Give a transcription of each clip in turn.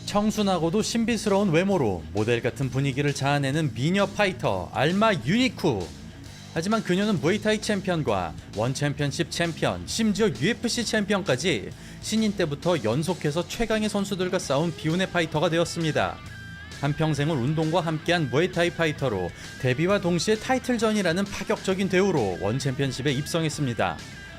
청순하고도 신비스러운 외모로 모델 같은 분위기를 자아내는 미녀 파이터 알마 유니쿠. 하지만 그녀는 무에타이 챔피언과 원 챔피언십 챔피언, 심지어 UFC 챔피언까지 신인 때부터 연속해서 최강의 선수들과 싸운 비운의 파이터가 되었습니다. 한평생을 운동과 함께한 무에타이 파이터로 데뷔와 동시에 타이틀전이라는 파격적인 대우로 원 챔피언십에 입성했습니다.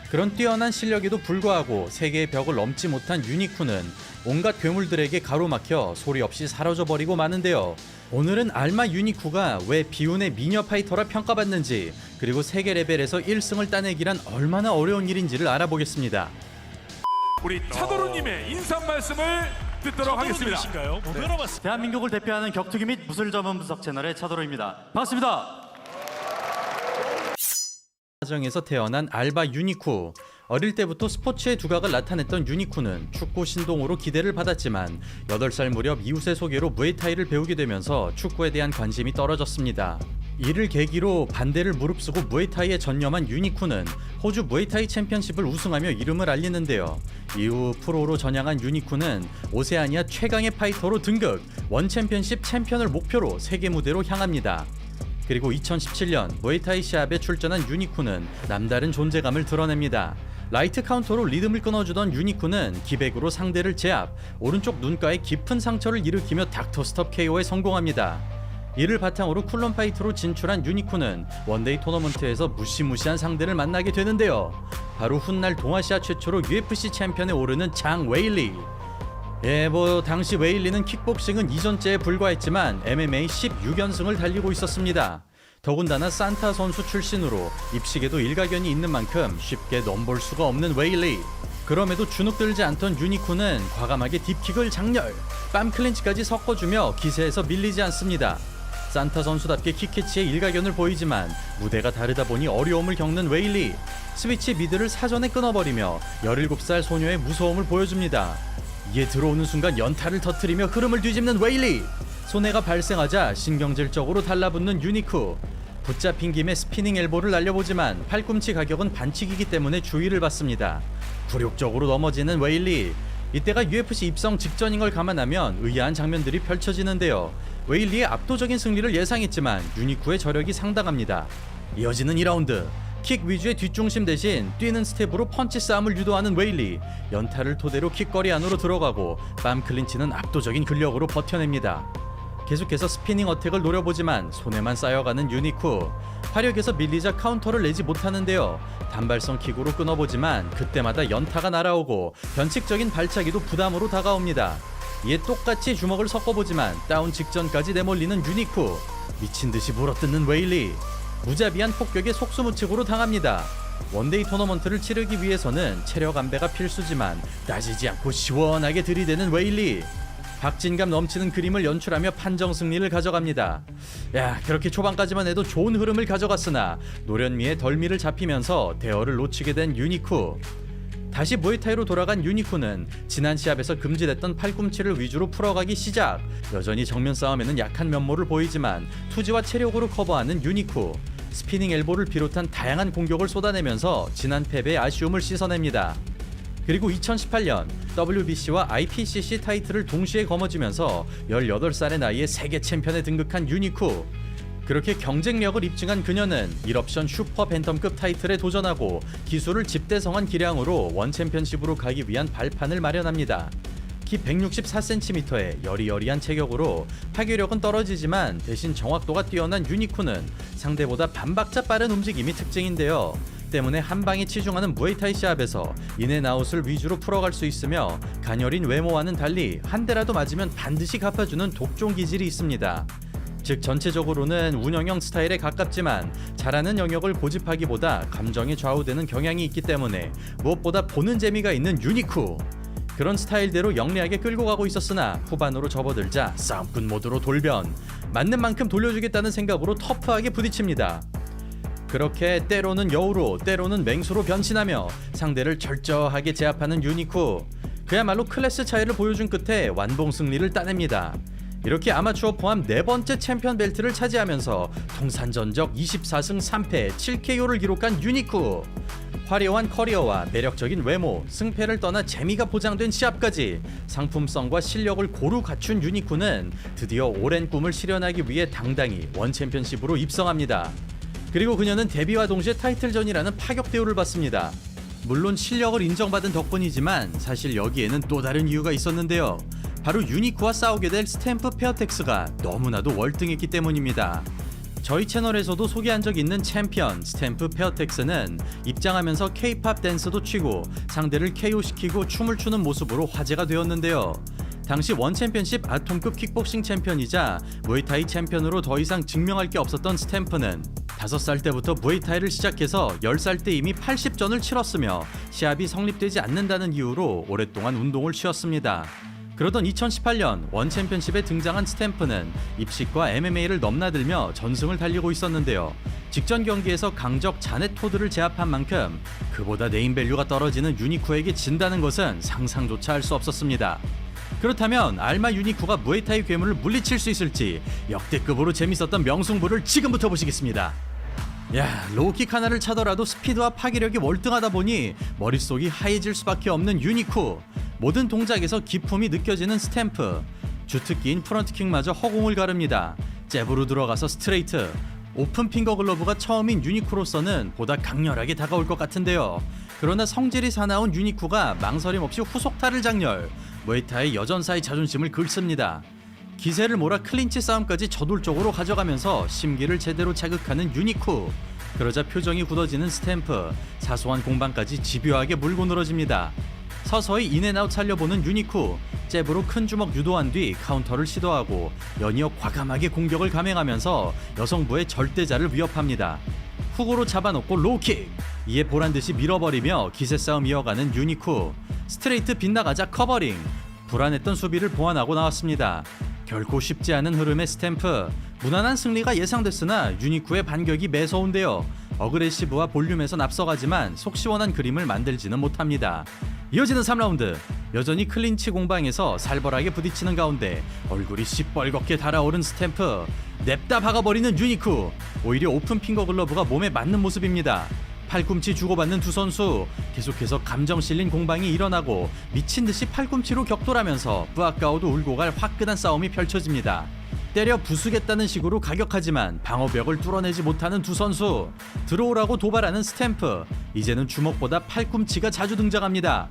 그런 뛰어난 실력에도 불구하고 세계의 벽을 넘지 못한 유니쿠는 온갖 괴물들에게 가로막혀 소리 없이 사라져버리고 마는데요. 오늘은 알마 유니쿠가 왜 비운의 미녀 파이터라 평가받는지, 그리고 세계 레벨에서 1승을 따내기란 얼마나 어려운 일인지를 알아보겠습니다. 우리 차도로님의 인사 말씀을 듣도록 하겠습니다. 못 들어봤습니다. 대한민국을 대표하는 격투기 및 무술 전문 분석 채널의 차도로입니다. 반갑습니다. 가정에서 태어난 알바 유니쿠. 어릴 때부터 스포츠의 두각을 나타냈던 유니쿠는 축구 신동으로 기대를 받았지만 8살 무렵 이웃의 소개로 무에타이를 배우게 되면서 축구에 대한 관심이 떨어졌습니다. 이를 계기로 반대를 무릅쓰고 무에타이에 전념한 유니쿠는 호주 무에타이 챔피언십을 우승하며 이름을 알리는데요. 이후 프로로 전향한 유니쿠는 오세아니아 최강의 파이터로 등극, 원 챔피언십 챔피언을 목표로 세계 무대로 향합니다. 그리고 2017년 무에타이 시합에 출전한 유니쿠는 남다른 존재감을 드러냅니다. 라이트 카운터로 리듬을 끊어주던 유니쿠는 기백으로 상대를 제압, 오른쪽 눈가에 깊은 상처를 일으키며 닥터 스톱 KO에 성공합니다. 이를 바탕으로 쿨런 파이트로 진출한 유니쿠는 원데이 토너먼트에서 무시무시한 상대를 만나게 되는데요. 바로 훗날 동아시아 최초로 UFC 챔피언에 오르는 장 웨일리. 당시 웨일리는 킥복싱은 이전째에 불과했지만 MMA 16연승을 달리고 있었습니다. 더군다나 산타 선수 출신으로 입식에도 일가견이 있는 만큼 쉽게 넘볼 수가 없는 웨일리. 그럼에도 주눅들지 않던 유니쿠는 과감하게 딥킥을 장렬, 빰 클린치까지 섞어주며 기세에서 밀리지 않습니다. 산타 선수답게 킥캐치에 일가견을 보이지만 무대가 다르다 보니 어려움을 겪는 웨일리. 스위치 미드를 사전에 끊어버리며 17살 소녀의 무서움을 보여줍니다. 이에 들어오는 순간 연타를 터뜨리며 흐름을 뒤집는 웨일리. 손해가 발생하자 신경질적으로 달라붙는 유니쿠. 붙잡힌 김에 스피닝 엘보를 날려보지만 팔꿈치 가격은 반칙이기 때문에 주의를 받습니다. 굴욕적으로 넘어지는 웨일리. 이때가 UFC 입성 직전인 걸 감안하면 의아한 장면들이 펼쳐지는데요. 웨일리의 압도적인 승리를 예상했지만 유니쿠의 저력이 상당합니다. 이어지는 2라운드. 킥 위주의 뒷중심 대신 뛰는 스텝으로 펀치 싸움을 유도하는 웨일리. 연타를 토대로 킥거리 안으로 들어가고 빰 클린치는 압도적인 근력으로 버텨냅니다. 계속해서 스피닝 어택을 노려보지만 손에만 쌓여가는 유니쿠. 화력에서 밀리자 카운터를 내지 못하는데요. 단발성 킥으로 끊어보지만 그때마다 연타가 날아오고 변칙적인 발차기도 부담으로 다가옵니다. 이에 똑같이 주먹을 섞어보지만 다운 직전까지 내몰리는 유니쿠. 미친듯이 물어뜯는 웨일리. 무자비한 폭격에 속수무책으로 당합니다. 원데이 토너먼트를 치르기 위해서는 체력 안배가 필수지만 따지지 않고 시원하게 들이대는 웨일리. 박진감 넘치는 그림을 연출하며 판정 승리를 가져갑니다. 그렇게 초반까지만 해도 좋은 흐름을 가져갔으나 노련미에 덜미를 잡히면서 대어를 놓치게 된 유니쿠. 다시 무에타이로 돌아간 유니쿠는 지난 시합에서 금지됐던 팔꿈치를 위주로 풀어가기 시작. 여전히 정면 싸움에는 약한 면모를 보이지만 투지와 체력으로 커버하는 유니쿠. 스피닝 엘보를 비롯한 다양한 공격을 쏟아내면서 지난 패배의 아쉬움을 씻어냅니다. 그리고 2018년 WBC와 IPCC 타이틀을 동시에 거머쥐면서 18살의 나이에 세계 챔피언에 등극한 유니쿠. 그렇게 경쟁력을 입증한 그녀는 1옵션 슈퍼 벤텀급 타이틀에 도전하고 기술을 집대성한 기량으로 원 챔피언십으로 가기 위한 발판을 마련합니다. 키 164cm의 여리여리한 체격으로 파괴력은 떨어지지만 대신 정확도가 뛰어난 유니쿠는 상대보다 반박자 빠른 움직임이 특징인데요. 때문에 한 방에 치중하는 무에타이 시합에서 인앤아웃을 위주로 풀어갈 수 있으며 가녀린 외모와는 달리 한 대라도 맞으면 반드시 갚아주는 독종 기질이 있습니다. 즉 전체적으로는 운영형 스타일에 가깝지만 잘하는 영역을 고집하기보다 감정에 좌우되는 경향이 있기 때문에 무엇보다 보는 재미가 있는 유니쿠. 그런 스타일대로 영리하게 끌고 가고 있었으나 후반으로 접어들자 싸움꾼 모드로 돌변. 맞는 만큼 돌려주겠다는 생각으로 터프하게 부딪힙니다. 그렇게 때로는 여우로 때로는 맹수로 변신하며 상대를 철저하게 제압하는 유니쿠. 그야말로 클래스 차이를 보여준 끝에 완봉 승리를 따냅니다. 이렇게 아마추어 포함 4번째 챔피언 벨트를 차지하면서 통산 전적 24승 3패 7KO를 기록한 유니쿠. 화려한 커리어와 매력적인 외모, 승패를 떠나 재미가 보장된 시합까지 상품성과 실력을 고루 갖춘 유니쿠는 드디어 오랜 꿈을 실현하기 위해 당당히 원 챔피언십으로 입성합니다. 그리고 그녀는 데뷔와 동시에 타이틀전이라는 파격 대우를 받습니다. 물론 실력을 인정받은 덕분이지만 사실 여기에는 또 다른 이유가 있었는데요. 바로 유니쿠와 싸우게 될 스탬프 페어텍스가 너무나도 월등했기 때문입니다. 저희 채널에서도 소개한 적 있는 챔피언 스탬프 페어텍스는 입장하면서 K-팝 댄스도 추고 상대를 KO시키고 춤을 추는 모습으로 화제가 되었는데요. 당시 원 챔피언십 아톰급 킥복싱 챔피언이자 무에타이 챔피언으로 더 이상 증명할 게 없었던 스탬프는 5살 때부터 무에타이를 시작해서 10살 때 이미 80전을 치렀으며 시합이 성립되지 않는다는 이유로 오랫동안 운동을 쉬었습니다. 그러던 2018년 원 챔피언십에 등장한 스탬프는 입식과 MMA를 넘나들며 전승을 달리고 있었는데요. 직전 경기에서 강적 자넷 토드를 제압한 만큼 그보다 네임밸류가 떨어지는 유니쿠에게 진다는 것은 상상조차 할 수 없었습니다. 그렇다면 알마 유니쿠가 무에타이 괴물을 물리칠 수 있을지 역대급으로 재밌었던 명승부를 지금부터 보시겠습니다. 로우킥 하나를 차더라도 스피드와 파괴력이 월등하다 보니 머릿속이 하얘질 수밖에 없는 유니쿠. 모든 동작에서 기품이 느껴지는 스탬프. 주특기인 프런트킥마저 허공을 가릅니다. 잽으로 들어가서 스트레이트. 오픈 핑거 글러브가 처음인 유니쿠로서는 보다 강렬하게 다가올 것 같은데요. 그러나 성질이 사나운 유니쿠가 망설임 없이 후속타를 장렬. 무에타이 여전사의 자존심을 긁습니다. 기세를 몰아 클린치 싸움까지 저돌적으로 가져가면서 심기를 제대로 자극하는 유니쿠. 그러자 표정이 굳어지는 스탬프. 사소한 공방까지 집요하게 물고 늘어집니다. 서서히 인앤아웃 살려보는 유니쿠. 잽으로 큰 주먹 유도한 뒤 카운터를 시도하고 연이어 과감하게 공격을 감행하면서 여성부의 절대자를 위협합니다. 훅으로 잡아놓고 로우킥. 이에 보란듯이 밀어버리며 기세 싸움 이어가는 유니쿠. 스트레이트 빗나가자 커버링. 불안했던 수비를 보완하고 나왔습니다. 결코 쉽지 않은 흐름의 스탬프. 무난한 승리가 예상됐으나 유니쿠의 반격이 매서운데요. 어그레시브와 볼륨에선 앞서가지만 속 시원한 그림을 만들지는 못합니다. 이어지는 3라운드. 여전히 클린치 공방에서 살벌하게 부딪히는 가운데 얼굴이 시뻘겋게 달아오른 스탬프. 냅다 박아버리는 유니쿠. 오히려 오픈 핑거 글러브가 몸에 맞는 모습입니다. 팔꿈치 주고받는 두 선수. 계속해서 감정 실린 공방이 일어나고 미친듯이 팔꿈치로 격돌하면서 뿌아까오도 울고 갈 화끈한 싸움이 펼쳐집니다. 때려 부수겠다는 식으로 가격하지만 방어벽을 뚫어내지 못하는 두 선수. 들어오라고 도발하는 스탬프. 이제는 주먹보다 팔꿈치가 자주 등장합니다.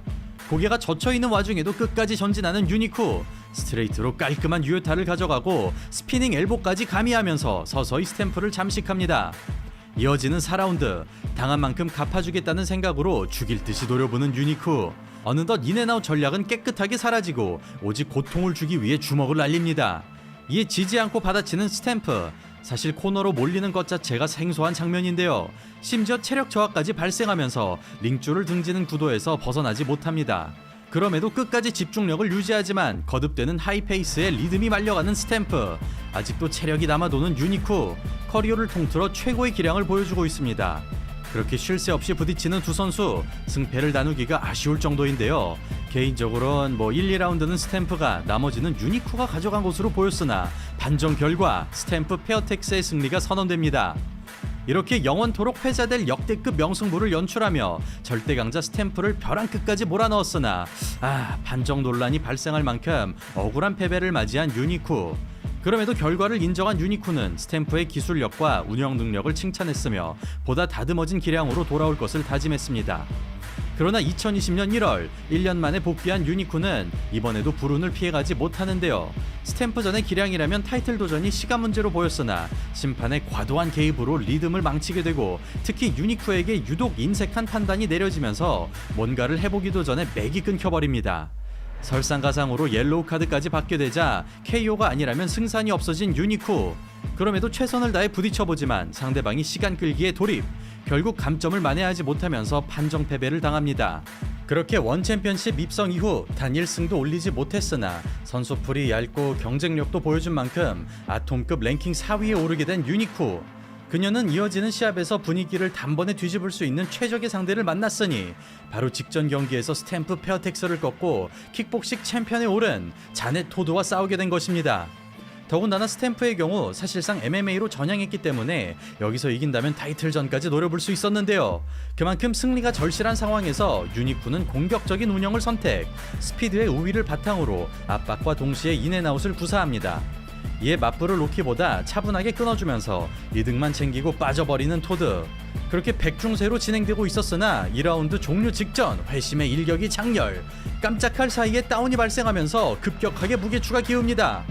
고개가 젖혀있는 와중에도 끝까지 전진하는 유니쿠. 스트레이트로 깔끔한 유효타를 가져가고 스피닝 엘보까지 가미하면서 서서히 스탬프를 잠식합니다. 이어지는 4라운드. 당한 만큼 갚아주겠다는 생각으로 죽일 듯이 노려보는 유니쿠. 어느덧 인앤아웃 전략은 깨끗하게 사라지고 오직 고통을 주기 위해 주먹을 날립니다. 이에 지지 않고 받아치는 스탬프. 사실 코너로 몰리는 것 자체가 생소한 장면인데요. 심지어 체력 저하까지 발생하면서 링줄을 등지는 구도에서 벗어나지 못합니다. 그럼에도 끝까지 집중력을 유지하지만 거듭되는 하이페이스에 리듬이 말려가는 스탬프. 아직도 체력이 남아도는 유니쿠. 커리어를 통틀어 최고의 기량을 보여주고 있습니다. 그렇게 쉴 새 없이 부딪히는 두 선수. 승패를 나누기가 아쉬울 정도인데요. 개인적으로는 1, 2라운드는 스탬프가, 나머지는 유니쿠가 가져간 것으로 보였으나 판정 결과 스탬프 페어텍스의 승리가 선언됩니다. 이렇게 영원토록 회자될 역대급 명승부를 연출하며 절대 강자 스탬프를 벼랑 끝까지 몰아넣었으나 판정 논란이 발생할 만큼 억울한 패배를 맞이한 유니쿠. 그럼에도 결과를 인정한 유니쿠는 스탬프의 기술력과 운영 능력을 칭찬했으며 보다 다듬어진 기량으로 돌아올 것을 다짐했습니다. 그러나 2020년 1월 1년 만에 복귀한 유니쿠는 이번에도 불운을 피해가지 못하는데요. 스탬프전의 기량이라면 타이틀 도전이 시간 문제로 보였으나 심판의 과도한 개입으로 리듬을 망치게 되고 특히 유니쿠에게 유독 인색한 판단이 내려지면서 뭔가를 해보기도 전에 맥이 끊겨버립니다. 설상가상으로 옐로우 카드까지 받게 되자 KO가 아니라면 승산이 없어진 유니쿠. 그럼에도 최선을 다해 부딪혀보지만 상대방이 시간 끌기에 돌입. 결국 감점을 만회하지 못하면서 판정 패배를 당합니다. 그렇게 원 챔피언십 입성 이후 단 1승도 올리지 못했으나 선수풀이 얇고 경쟁력도 보여준 만큼 아톰급 랭킹 4위에 오르게 된 유니쿠. 그녀는 이어지는 시합에서 분위기를 단번에 뒤집을 수 있는 최적의 상대를 만났으니 바로 직전 경기에서 스탬프 페어텍스를 꺾고 킥복식 챔피언에 오른 자넷 토드와 싸우게 된 것입니다. 더군다나 스탬프의 경우 사실상 MMA로 전향했기 때문에 여기서 이긴다면 타이틀전까지 노려볼 수 있었는데요. 그만큼 승리가 절실한 상황에서 유니쿠는 공격적인 운영을 선택, 스피드의 우위를 바탕으로 압박과 동시에 인앤아웃을 구사합니다. 이에 맞불을 놓기보다 차분하게 끊어주면서 이득만 챙기고 빠져버리는 토드. 그렇게 백중세로 진행되고 있었으나 2라운드 종료 직전 회심의 일격이 장렬. 깜짝할 사이에 다운이 발생하면서 급격하게 무게추가 기웁니다.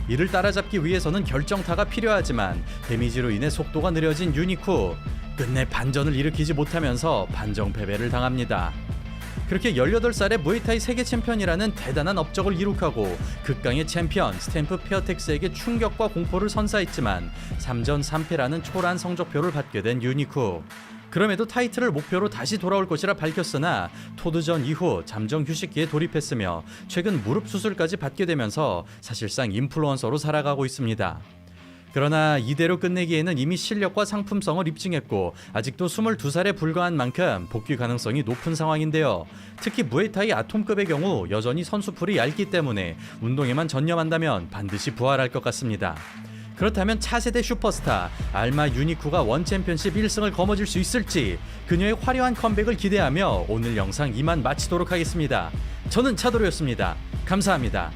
이를 따라잡기 위해서는 결정타가 필요하지만 데미지로 인해 속도가 느려진 유니쿠. 끝내 반전을 일으키지 못하면서 반정 패배를 당합니다. 그렇게 18살의 무에타이 세계 챔피언이라는 대단한 업적을 이룩하고 극강의 챔피언 스탬프 페어텍스에게 충격과 공포를 선사했지만 3전 3패라는 초라한 성적표를 받게 된 유니쿠. 그럼에도 타이틀을 목표로 다시 돌아올 것이라 밝혔으나 토드전 이후 잠정 휴식기에 돌입했으며 최근 무릎 수술까지 받게 되면서 사실상 인플루언서로 살아가고 있습니다. 그러나 이대로 끝내기에는 이미 실력과 상품성을 입증했고 아직도 22살에 불과한 만큼 복귀 가능성이 높은 상황인데요. 특히 무에타이 아톰급의 경우 여전히 선수풀이 얇기 때문에 운동에만 전념한다면 반드시 부활할 것 같습니다. 그렇다면 차세대 슈퍼스타 알마 유니쿠가 원챔피언십 1승을 거머쥘 수 있을지 그녀의 화려한 컴백을 기대하며 오늘 영상 이만 마치도록 하겠습니다. 저는 차도로였습니다. 감사합니다.